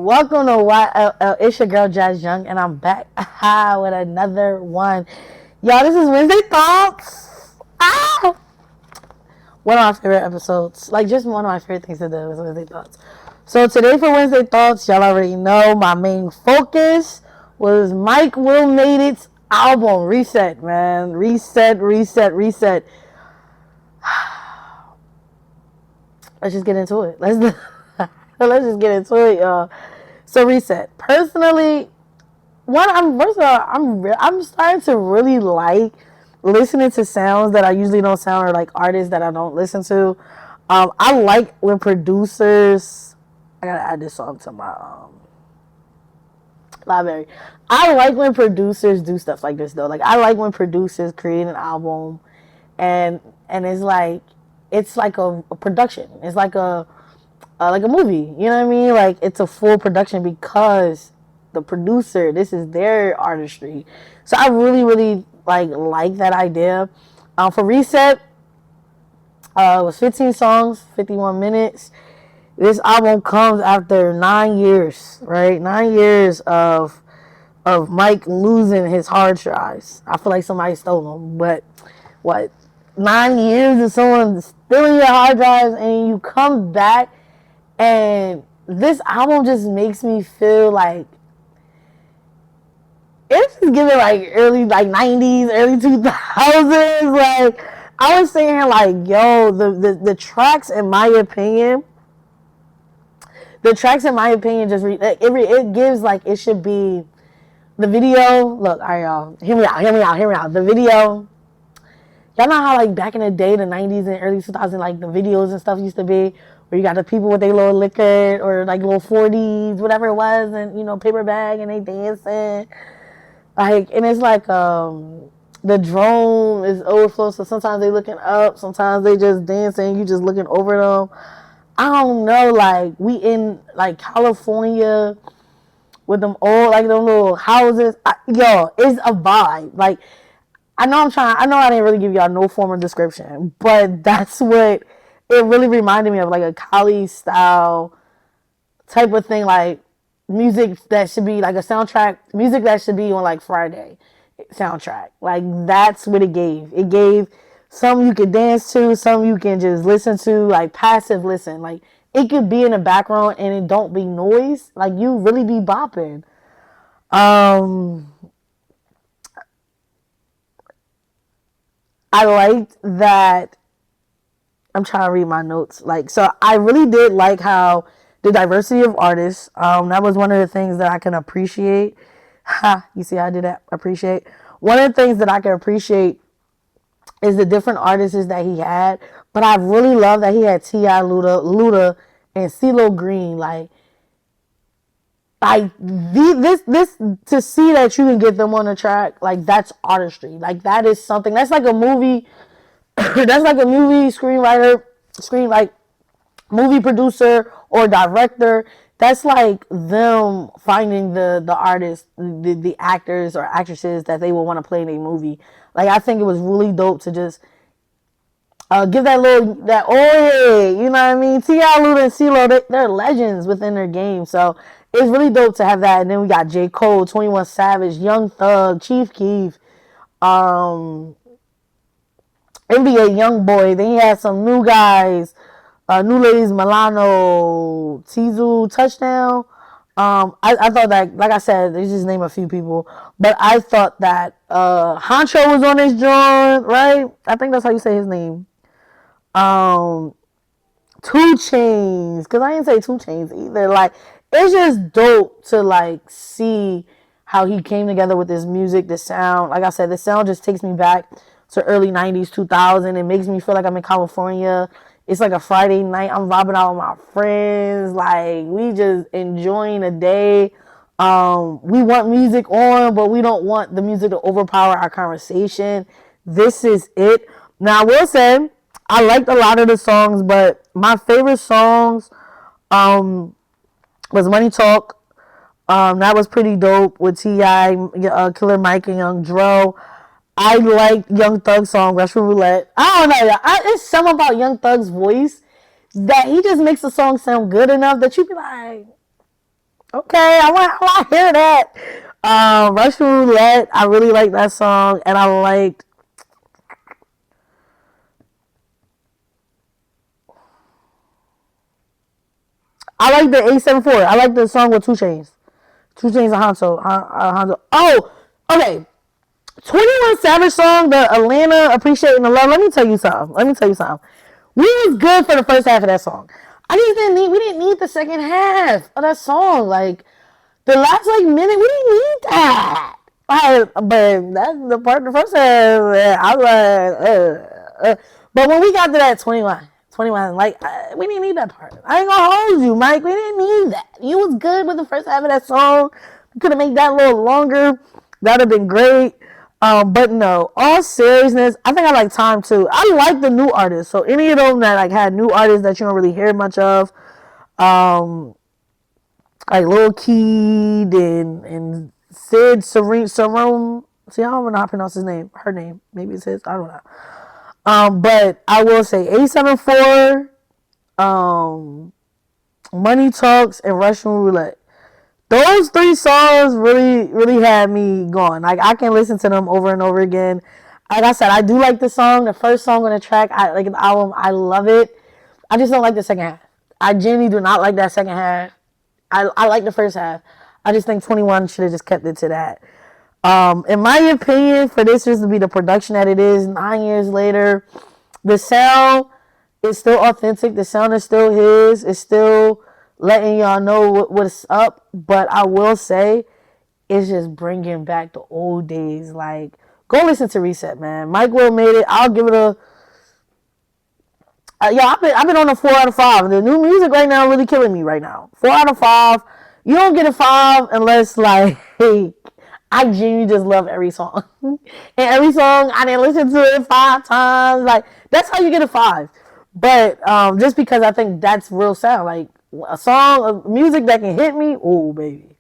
Welcome to It's your girl Jazz Young, and I'm back with another one. Y'all, this is Wednesday Thoughts. One of my favorite episodes. Like, just one of my favorite things to do is Wednesday Thoughts. So, today for Wednesday Thoughts, y'all already know my main focus was Mike Will Made It's album. Reset, man. Reset. Let's just get into it. Let's just get into it, y'all. So Reset. Personally, I'm starting to really like listening to sounds that I usually don't sound, or like artists that I don't listen to. I like when producers. I gotta add this song to my library. I like when producers do stuff like this though. Like I like when producers create an album, and it's like a production. It's like a movie. You know what I mean? Like it's a full production because the producer, this is their artistry. So I really like that idea. For Reset, it was 15 songs, 51 minutes. This album comes after 9 years, right? 9 years of Mike losing his hard drives. I feel like somebody stole them, but what? 9 years of someone stealing your hard drives, and you come back, and this album just makes me feel like it's giving like early like 90s, early 2000s. Like I was saying, like yo, the tracks in my opinion, just it gives like it should be the video. Look, all right, y'all, hear me out. The video. Y'all know how like back in the day, the 90s and early 2000s, like the videos and stuff used to be where you got the people with their little liquor or like little 40s, whatever it was, and paper bag, and they dancing. Like, and it's like the drone is overflow, so sometimes they looking up, sometimes they just dancing, you just looking over them. I don't know, like we in like California with them old like them little houses. Yo, it's a vibe. Like I know I didn't really give y'all no form of description, but that's what it really reminded me of, like a Cali style type of thing, like music that should be like a soundtrack, music that should be on like Friday soundtrack. Like that's what it gave. It gave some you could dance to, some you can just listen to, like passive listen. Like it could be in the background and it don't be noise. Like you really be bopping. I liked that. I'm trying to read my notes. Like, so I really did like how the diversity of artists. That was one of the things that I can appreciate. You see how I did that? Appreciate. One of the things that I can appreciate is the different artists that he had. But I really love that he had T.I., Luda, and CeeLo Green. Like this to see that you can get them on the track, like that's artistry. Like that is something that's like a movie. That's like a movie movie producer or director. That's like them finding the artists, the actors or actresses that they will want to play in a movie. Like I think it was really dope to just give that oh, you know what I mean? T.I., Luda, and CeeLo, they're legends within their game. So it's really dope to have that. And then we got J. Cole, 21 Savage, Young Thug, Chief Keef, NBA Youngboy. Then he had some new guys, new ladies, Milano, Tizu, Touchdown. I thought that, like I said, they just name a few people, but I thought that Honcho was on this joint, right? I think that's how you say his name. 2 Chainz, because I didn't say 2 Chainz either. Like it's just dope to like see how he came together with this music, the sound. Like I said, the sound just takes me back to early 90s, 2000. It makes me feel like I'm in California. It's like a Friday night. I'm vibing out with my friends. Like we just enjoying the day. We want music on, but we don't want the music to overpower our conversation. This is it. Now I will say I liked a lot of the songs, but my favorite songs was Money Talk. That was pretty dope with T.I., Killer Mike, and Young Dro. I like Young Thug's song Russian Roulette. I don't know, it's something about Young Thug's voice that he just makes the song sound good enough that you be like, Okay, I hear that. Russian Roulette, I really like that song, and I like the 874. I like the song with 2 Chainz. 2 Chainz and Hanzo. Oh, okay. 21 Savage song, the Atlanta Appreciating the Love. Let me tell you something. We was good for the first half of that song. We didn't need the second half of that song. Like, the last minute, we didn't need that. But that's the part of the first half. I was but when we got to that 21, we didn't need that part. I ain't gonna hold you, Mike. We didn't need that. You was good with the first half of that song. We could have made that a little longer. That'd have been great. But no, all seriousness, I think I like Time too. I like the new artists. So any of them that had new artists that you don't really hear much of, like Lil Keed and Sid Serene. See, I don't know how to pronounce his name. Her name. Maybe it's his. I don't know. But I will say 874, Money Talks, and Russian Roulette. Those 3 songs really, really had me going. Like, I can listen to them over and over again. Like I said, I do like the song. The first song on the track, I like the album. I love it. I just don't like the second half. I genuinely do not like that second half. I like the first half. I just think 21 should have just kept it to that. In my opinion, for this just to be the production that it is 9 years later, the sound is still authentic. The sound is still his. It's still letting y'all know what's up. But I will say, it's just bringing back the old days. Like, go listen to Reset, man. Mike Will made it. I'll give it a... I've been on a 4 out of 5. The new music right now really killing me right now. 4 out of 5. You don't get a 5 unless, like, I genuinely just love every song. And every song, I didn't listen to it 5 times. Like, that's how you get a 5. But just because I think that's real sound. Like, a song of music that can hit me, oh, baby.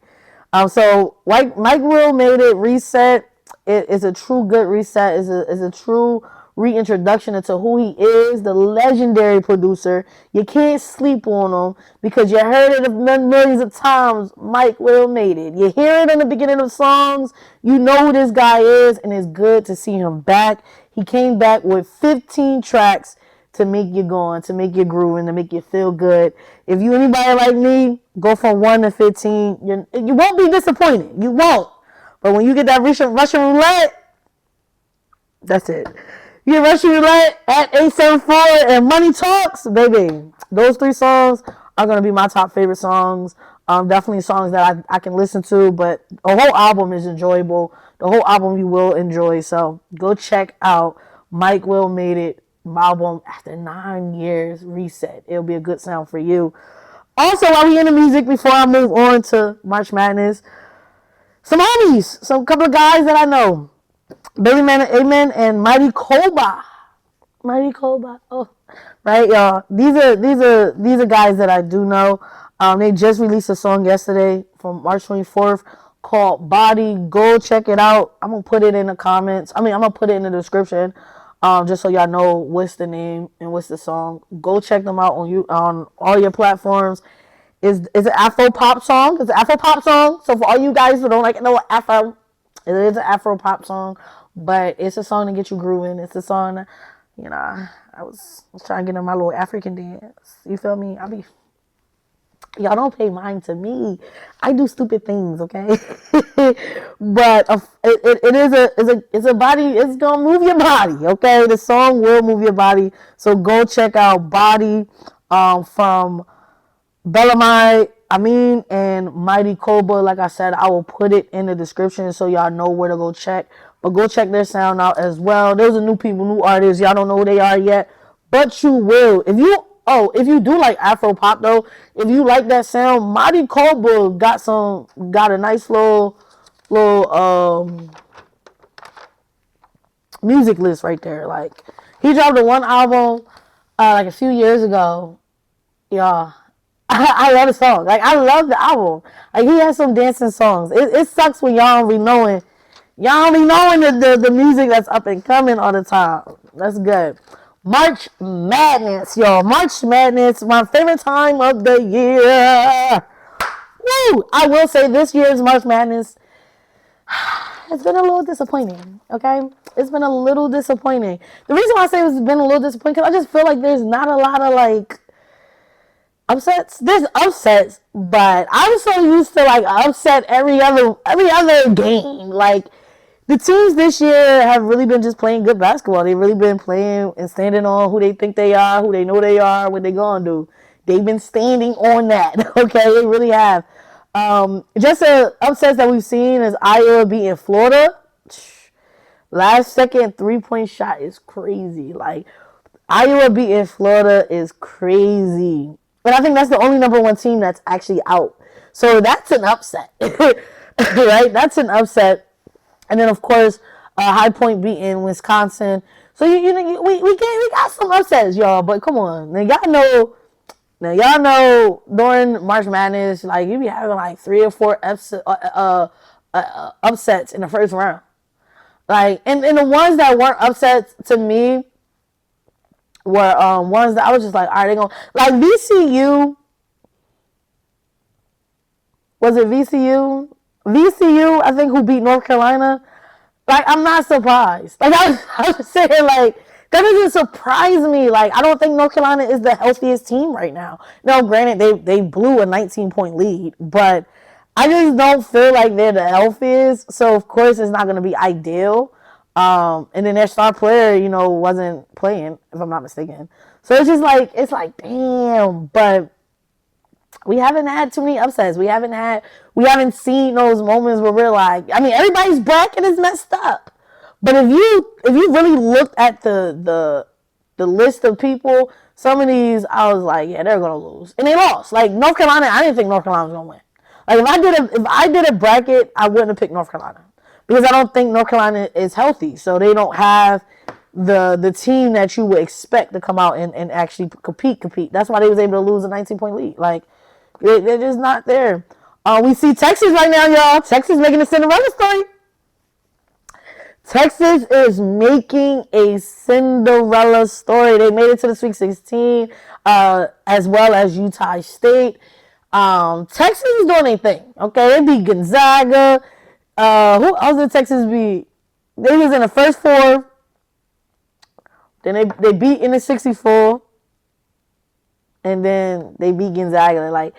So, like Mike Will made it. Reset. It is a true good reset. It's a true reintroduction into who he is, the legendary producer. You can't sleep on him because you heard it millions of times. Mike Will made it. You hear it in the beginning of songs. You know who this guy is, and it's good to see him back. He came back with 15 tracks to make you going, to make you grooving, to make you feel good. If you anybody like me, go from 1 to 15. You won't be disappointed. You won't. But when you get that Russian Roulette, that's it. You get Russian Roulette at 874 and Money Talks, baby. Those 3 songs are going to be my top favorite songs. Definitely songs that I can listen to, but the whole album is enjoyable. The whole album you will enjoy. So go check out Mike Will Made It album after 9 years. Reset. It'll be a good sound for you. Also, while we in the music, before I move on to March Madness, some homies, some couple of guys that I know. Bellamy, Aman, and Mighty Koba. Oh, right, y'all. These are guys that I do know. They just released a song yesterday from March 24th called Body. Go check it out. I'm gonna put it in the comments. I'm gonna put it in the description. Just so y'all know what's the name and what's the song. Go check them out on all your platforms. It's an Afro pop song. It's an Afro pop song. So for all you guys who don't like no Afro, it is an Afro pop song. But it's a song to get you grooving. It's a song that, I was trying to get in my little African dance. You feel me? Y'all don't pay mind to me. I do stupid things, okay? But it's a body. It's gonna move your body, okay? The song will move your body. So go check out Body from Bellamy, Aman, and Mighty Koba. Like I said, I will put it in the description so y'all know where to go check. But go check their sound out as well. Those are new people, new artists. Y'all don't know who they are yet, but you will. If you do like Afro pop though, if you like that sound, Mighty Koba got a nice little music list right there. Like, he dropped one album like a few years ago. Y'all, I love the song. Like, I love the album. Like, he has some dancing songs. It sucks when y'all don't be knowing the music that's up and coming all the time. That's good. March Madness, y'all. March Madness, my favorite time of the year. Woo! I will say this year's March Madness has been a little disappointing. Okay, it's been a little disappointing. The reason why I say it's been a little disappointing because I just feel like there's not a lot of like upsets. There's upsets, but I'm so used to like upset every other game. Like the teams this year have really been just playing good basketball. They've really been playing and standing on who they think they are, who they know they are, what they gonna do. They've been standing on that. Okay, they really have. Just the upsets that we've seen is Iowa beating Florida. Last second 3-point shot is crazy. Like Iowa beating Florida is crazy. And I think that's the only number one team that's actually out. So that's an upset. Right? That's an upset. And then of course, High Point beating Wisconsin. So we got some upsets, y'all. But come on, now y'all know during March Madness, like you be having like 3 or 4 upsets in the first round. Like and the ones that weren't upsets to me were ones that I was just like, all right, they gonna like VCU. Was it VCU? VCU, I think, who beat North Carolina. Like, I'm not surprised. Like, I was saying, like, that doesn't surprise me. Like, I don't think North Carolina is the healthiest team right now. No, granted, they blew a 19-point lead, but I just don't feel like they're the healthiest. So, of course, it's not going to be ideal. And then their star player, wasn't playing, if I'm not mistaken. So, it's just like, damn. But we haven't had too many upsets. We haven't seen those moments where we're like, I mean, everybody's bracket is messed up. But if you really looked at the list of people, some of these I was like, yeah, they're gonna lose, and they lost. Like North Carolina, I didn't think North Carolina was gonna win. Like if I did a bracket, I wouldn't have picked North Carolina because I don't think North Carolina is healthy. So they don't have the team that you would expect to come out and actually compete. That's why they was able to lose a 19-point lead. Like they're just not there. We see Texas right now, y'all. Texas making a Cinderella story. Texas is making a Cinderella story. They made it to the Sweet 16, as well as Utah State. Texas is doing their thing. Okay, they beat Gonzaga. Who else did Texas beat? They was in the first 4. Then they beat in the 64. And then they beat Gonzaga. Like,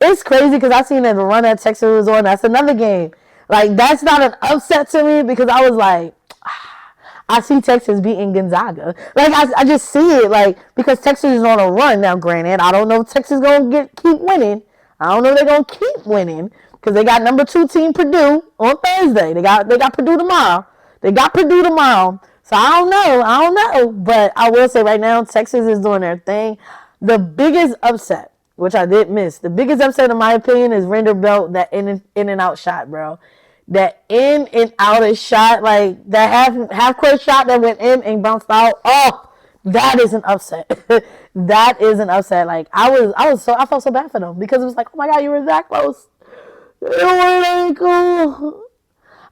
it's crazy because I seen that the run that Texas was on. That's another game. Like, that's not an upset to me because I was like, I see Texas beating Gonzaga. Like, I just see it, like, because Texas is on a run. Now, granted, I don't know if Texas is going to keep winning. I don't know if they're going to keep winning because they got number 2 team Purdue on Thursday. They got Purdue tomorrow. So, I don't know. But I will say right now, Texas is doing their thing. The biggest upset, which I did miss, the biggest upset in my opinion is Vanderbilt, that in and out shot, bro. That in and out shot, like that half court shot that went in and bounced out. Oh, that is an upset. That is an upset. Like I felt so bad for them because it was like, oh my God, you were that close. You were that cool.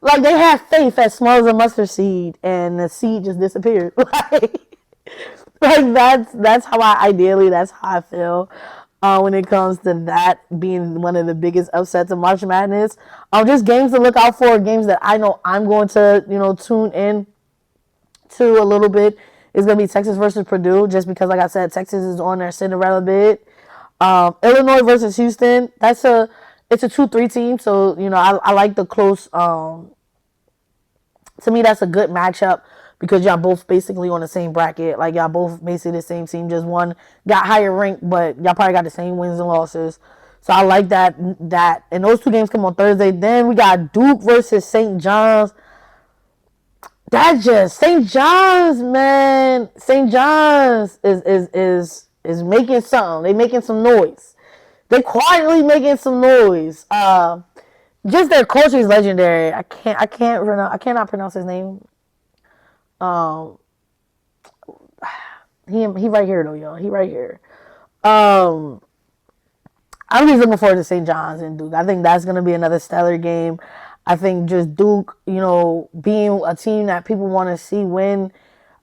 Like they had faith as small as a mustard seed, and the seed just disappeared. Like that's how I feel. When it comes to that being one of the biggest upsets of March Madness. Just games to look out for, games that I know I'm going to, tune in to a little bit is going to be Texas versus Purdue, just because, like I said, Texas is on their Cinderella bid. Illinois versus Houston, it's a 2-3 team, so, I like the close, to me, that's a good matchup. Because y'all both basically on the same bracket. Like, y'all both basically the same team. Just one got higher ranked, but y'all probably got the same wins and losses. So I like that. And those 2 games come on Thursday. Then we got Duke versus St. John's. That just, St. John's, man. St. John's is making something. They making some noise. They quietly making some noise. Just their culture is legendary. I cannot pronounce his name. He right here though, y'all. He right here. I'm just looking forward to St. John's and Duke. I think that's gonna be another stellar game. I think just Duke, being a team that people want to see win.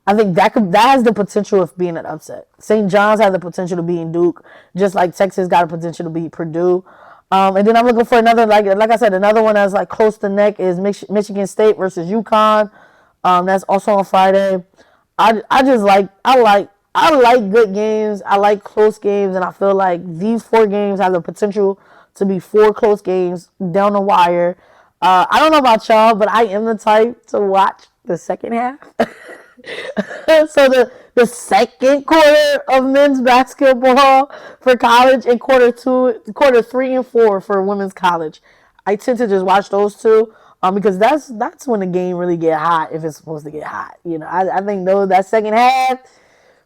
I think that has the potential of being an upset. St. John's has the potential to beat Duke, just like Texas got a potential to beat Purdue. And then I'm looking for another, like I said, another one that's like close to neck is Michigan State versus UConn. That's also on Friday. I like good games. I like close games, and I feel like these 4 games have the potential to be 4 close games down the wire. I don't know about y'all, but I am the type to watch the second half. So the second quarter of men's basketball for college and quarter 3 and 4 for women's college. I tend to just watch those two because that's when the game really get hot if it's supposed to get hot. I think though that second half,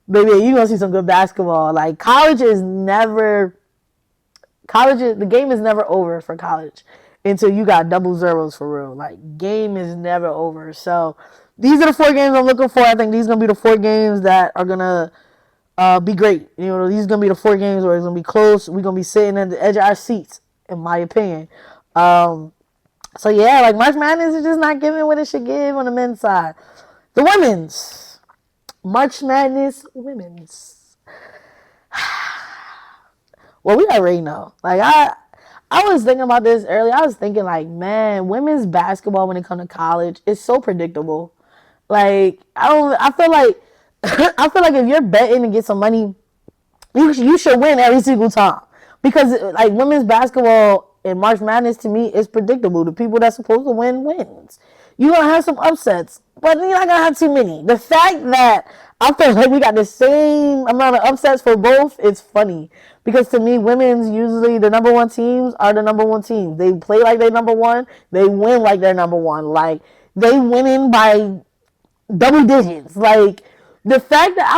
baby, you gonna see some good basketball. Like the game is never over for college until you got double zeros for real. Like game is never over. So these are the 4 games I'm looking for. I think these are gonna be the 4 games that are gonna be great. These are gonna be the 4 games where it's gonna be close. We're gonna be sitting at the edge of our seats, in my opinion. So yeah, like March Madness is just not giving what it should give on the men's side. The women's March Madness women's. Well, we already know. Like I was thinking about this earlier. I was thinking like, man, women's basketball when it comes to college is so predictable. Like I feel like if you're betting to get some money, you should win every single time because like women's basketball in March Madness to me is predictable. The people that's supposed to win wins. You're gonna have some upsets, but you're not gonna have too many. The fact that I feel like we got the same amount of upsets for both is funny because to me, women's usually the number 1 teams are the number 1 teams. They play like they're number 1. They win like they're number 1. Like they winning by double digits. Like the fact that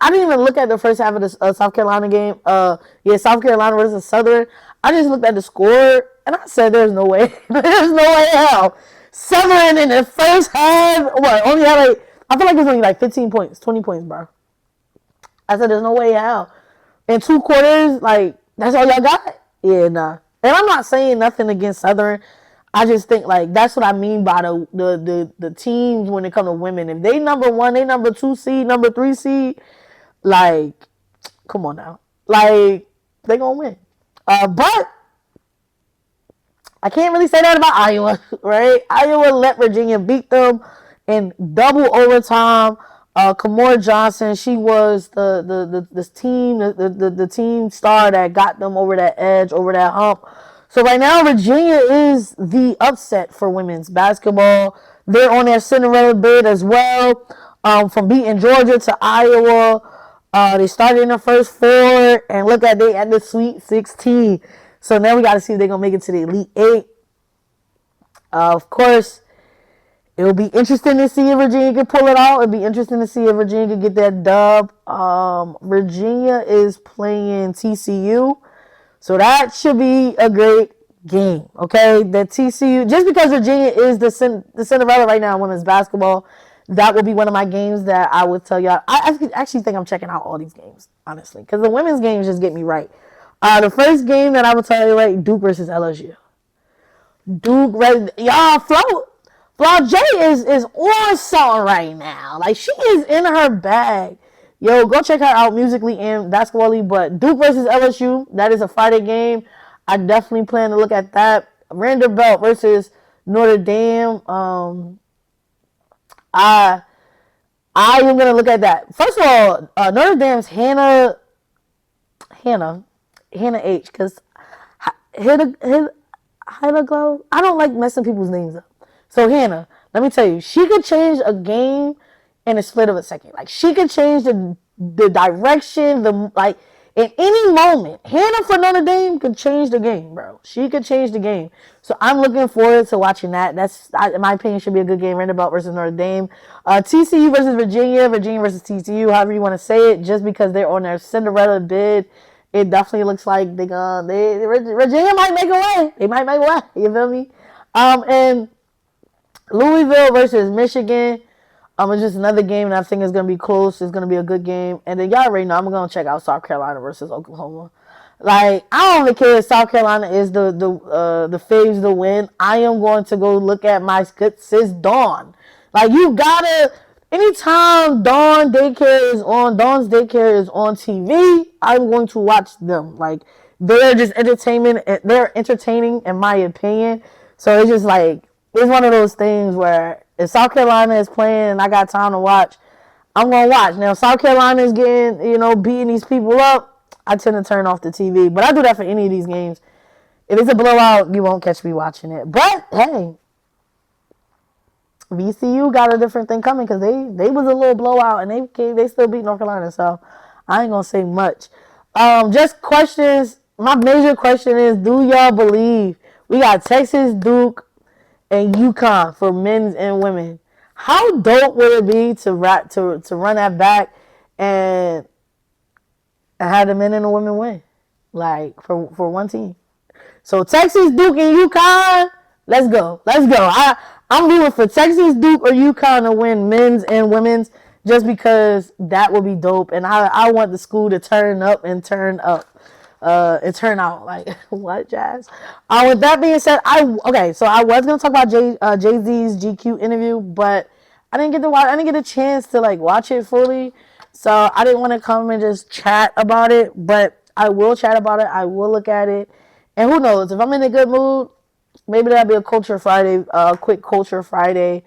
I didn't even look at the first half of the South Carolina game. South Carolina versus Southern. I just looked at the score and I said, "There's no way. There's no way hell." Southern in the first half, only had like I feel like it was only like 15 points, 20 points, bro. I said, "There's no way hell." In 2 quarters, like that's all y'all got. Yeah, nah. And I'm not saying nothing against Southern. I just think like that's what I mean by the teams when it comes to women. If they number 1, they number 2 seed, number 3 seed, like come on now, like they gonna win. But I can't really say that about Iowa, right? Iowa let Virginia beat them in double overtime. Kamora Johnson, she was the team star that got them over that edge, over that hump. So right now, Virginia is the upset for women's basketball. They're on their Cinderella bid as well. From beating Georgia to Iowa, they started in the first 4, and look at they at the Sweet 16. So now we got to see if they're gonna make it to the Elite 8. Of course, it will be interesting to see if Virginia can pull it out. It'll be interesting to see if Virginia can get that dub. Virginia is playing TCU. So that should be a great game, okay? The TCU, just because Virginia is the Cinderella right now in women's basketball, that will be one of my games that I would tell y'all. I actually think I'm checking out all these games, honestly, because the women's games just get me right. The first game that I would tell you, right, Duke versus LSU. Y'all, Flo J is on something right now. Like, she is in her bag. Yo, go check her out musically and basketball-y. But Duke versus LSU, that is a Friday game. I definitely plan to look at that. Vanderbilt versus Notre Dame. I am going to look at that. First of all, Notre Dame's Hannah H. Because Hannah Glow, I don't like messing people's names up. So Hannah, let me tell you, she could change a game in a split of a second. Like, she could change the direction, in any moment. Hannah for Notre Dame could change the game, bro. She could change the game. So I'm looking forward to watching that. That's, in my opinion, should be a good game. Vanderbilt versus Notre Dame. TCU versus Virginia. Virginia versus TCU, however you want to say it. Just because they're on their Cinderella bid, it definitely looks like Virginia might make a way. They might make a way. You feel me? And Louisville versus Michigan. It's just another game, and I think it's going to be close. It's going to be a good game. And then y'all already know I'm going to check out South Carolina versus Oklahoma. Like, I don't really care if South Carolina is the faves to win. I am going to go look at my good sis Dawn. Like, you got to, anytime Dawn's daycare is on TV, I'm going to watch them. Like, they're just entertainment. They're entertaining, in my opinion. So it's just like, it's one of those things where if South Carolina is playing and I got time to watch, I'm gonna watch. Now, if South Carolina is getting, beating these people up, I tend to turn off the TV. But I do that for any of these games. If it's a blowout, you won't catch me watching it. But hey, VCU got a different thing coming because they was a little blowout and they still beat North Carolina. So I ain't gonna say much. Just questions. My major question is: do y'all believe we got Texas, Duke, and UConn for men's and women? How dope would it be to run that back and have the men and the women win, like for one team? So Texas, Duke, and UConn, let's go. I'm rooting for Texas, Duke, or UConn to win men's and women's just because that would be dope. And I want the school to turn up and turn up. And turn out like what, Jazz? With that being said, so I was gonna talk about Jay-Z's GQ interview, but I didn't get a chance to like watch it fully, so I didn't want to come and just chat about it. But I will chat about it. I will look at it, and who knows, if I'm in a good mood, maybe that'll be a Culture Friday, quick Culture Friday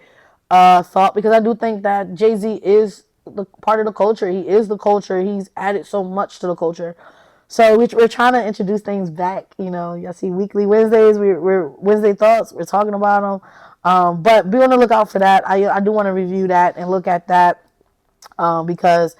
thought, because I do think that Jay-Z is the part of the culture. He is the culture. He's added so much to the culture. So we're trying to introduce things back. Y'all see weekly Wednesdays. We're Wednesday thoughts. We're talking about them. But be on the lookout for that. I do want to review that and look at that because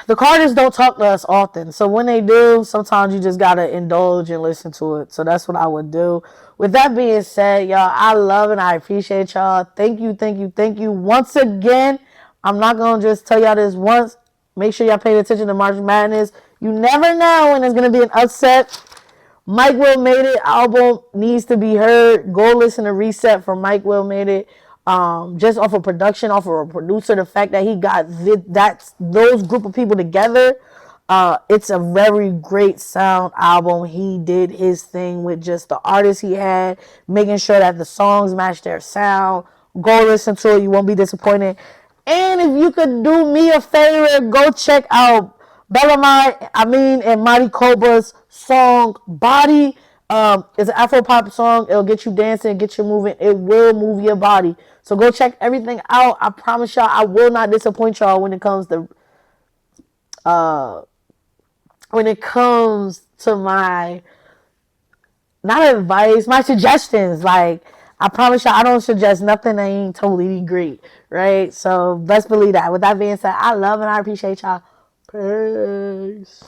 the Carters don't talk to us often. So when they do, sometimes you just gotta indulge and listen to it. So that's what I would do. With that being said, y'all, I love and I appreciate y'all. Thank you once again. I'm not gonna just tell y'all this once. Make sure y'all pay attention to March Madness. You never know when there's going to be an upset. Mike Will Made It album needs to be heard. Go listen to Reset from Mike Will Made It. Just off of production, off of a producer, the fact that he got those group of people together, it's a very great sound album. He did his thing with just the artists he had, making sure that the songs match their sound. Go listen to it. You won't be disappointed. And if you could do me a favor, go check out Bellamy, Aman, and Marty Koba's song Body. It's an Afro pop song. It'll get you dancing, get you moving. It will move your body. So go check everything out. I promise y'all, I will not disappoint y'all when it comes to my, not advice, my suggestions. Like, I promise y'all, I don't suggest nothing that ain't totally great, right? So best believe that. With that being said, I love and I appreciate y'all. Peace.